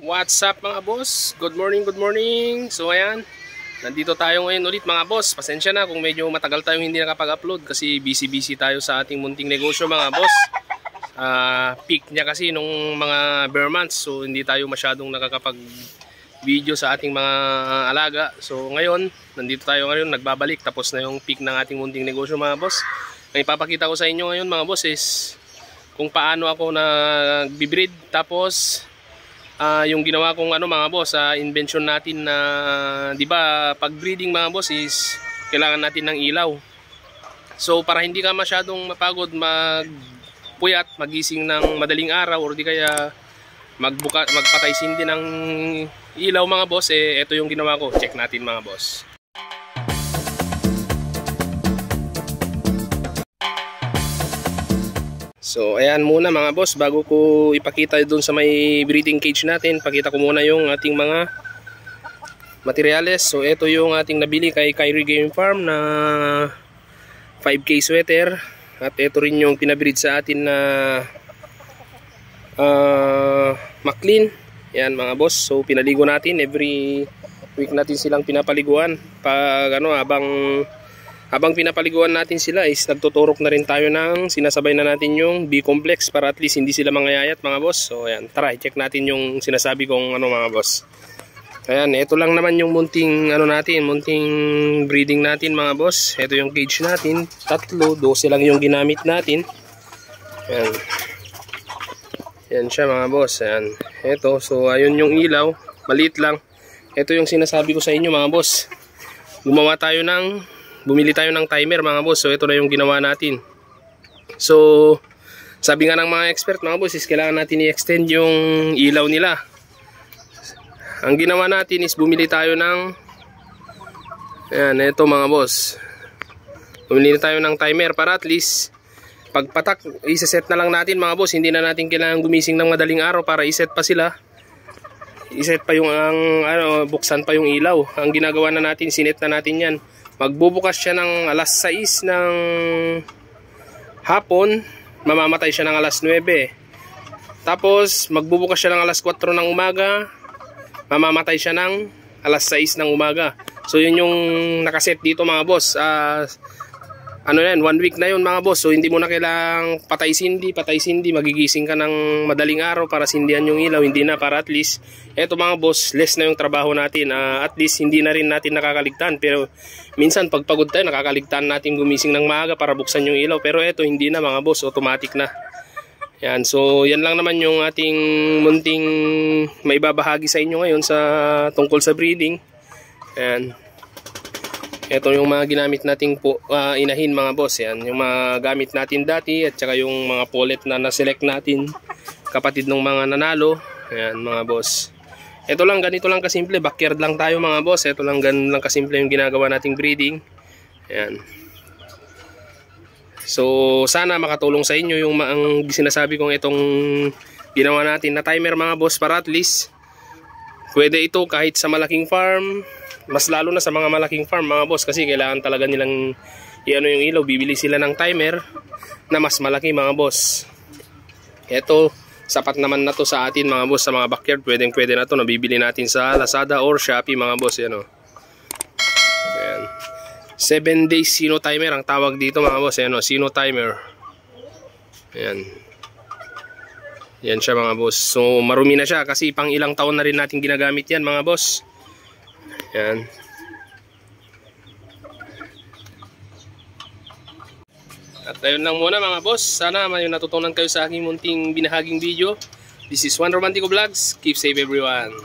What's up mga boss? Good morning, good morning. So ayan, nandito tayo ngayon ulit mga boss. Pasensya na kung medyo matagal tayong hindi nakapag-upload kasi busy tayo sa ating munting negosyo mga boss. Peak niya kasi nung mga bare months, so hindi tayo masyadong nakakapag-video sa ating mga alaga. So ngayon, nandito tayo ngayon, nagbabalik. Tapos na yung peak ng ating munting negosyo mga boss. Ang ipapakita ko sa inyo ngayon mga boss is kung paano ako nag-breed. Tapos yung ginawa kong mga boss, invention natin na, di ba, pag breeding mga boss is kailangan natin ng ilaw. So para hindi ka masyadong mapagod magpuyat, magising ng madaling araw or di kaya magpatay sindi ng ilaw mga boss, ito yung ginawa ko. Check natin mga boss. So ayan muna mga boss, bago ko ipakita doon sa may breeding cage natin, pakita ko muna yung ating mga materyales. So ito yung ating nabili kay Kyrie Game Farm na 5K sweater. At ito rin yung pinabreed sa atin na Maclean. Yan mga boss, so pinaligo natin, every week natin silang pinapaliguan. Pag habang pinapaliguan natin sila is nagtuturok na rin tayo ng sinasabay na natin yung B-complex para at least hindi sila mangayayat mga boss. So ayan, tara i-check natin yung sinasabi kong mga boss. Ayan, ito lang naman yung munting munting breeding natin mga boss. Ito yung cage natin, 3, 12 lang yung ginamit natin. Ayan. Ayan siya mga boss. Ayan. Ito, so ayun yung ilaw, maliit lang. Ito yung sinasabi ko sa inyo mga boss. Bumili tayo ng timer mga boss. So ito na yung ginawa natin. So sabi nga ng mga expert mga boss is kailangan natin i-extend yung ilaw nila. Ang ginawa natin is bumili tayo ng ito mga boss. Bumili tayo ng timer para at least pagpatak i-set na lang natin mga boss. Hindi na natin kailangan gumising ng madaling araw para i-set pa sila. I-set pa yung buksan pa yung ilaw. Ang ginagawa na natin, sinet na natin yan. Magbubukas siya ng alas 6 ng hapon, mamamatay siya ng alas 9. Tapos magbubukas siya ng alas 4 ng umaga, mamamatay siya ng alas 6 ng umaga. So yun yung nakaset dito mga boss. 1 week na yun mga boss. So hindi mo na kailangang patay sindi, magigising ka ng madaling araw para sindihan yung ilaw. Hindi na, para at least eto mga boss, less na yung trabaho natin. At least hindi na rin natin nakakaligtaan. Pero minsan pag pagod tayo, nakakaligtaan natin gumising ng maaga para buksan yung ilaw. Pero eto hindi na mga boss, automatic na. Yan, so yan lang naman yung ating munting may babahagi sa inyo ngayon tungkol sa breeding. Yan. Ito yung mga ginamit nating inahin mga boss. Yan, yung mga gamit natin dati at saka yung mga pollet na na-select natin, kapatid ng mga nanalo. Yan mga boss. Ito lang, ganito lang kasimple, backyard lang tayo mga boss. Ito lang, ganun lang kasimple yung ginagawa nating breeding. Yan. So sana makatulong sa inyo yung ang sinasabi kong itong ginawa natin na timer mga boss, para at least pwede ito kahit sa malaking farm. Mas lalo na sa mga malaking farm mga boss, kasi kailangan talaga nilang yung ilaw. Bibili sila ng timer na mas malaki mga boss. Ito, sapat naman na to sa atin mga boss. Sa mga backyard, pwede na to. Nabibili natin sa Lazada or Shopee mga boss. Yan, ayan. 7 days sino timer ang tawag dito mga boss. Ayan, sino timer. Ayan. Yan siya mga boss. So marumi na siya kasi pang ilang taon na rin natin ginagamit yan mga boss. Yan. At ayun lang muna mga boss. Sana may natutunan kayo sa aking munting binahaging video. This is Juan Romantico Vlogs. Keep safe everyone.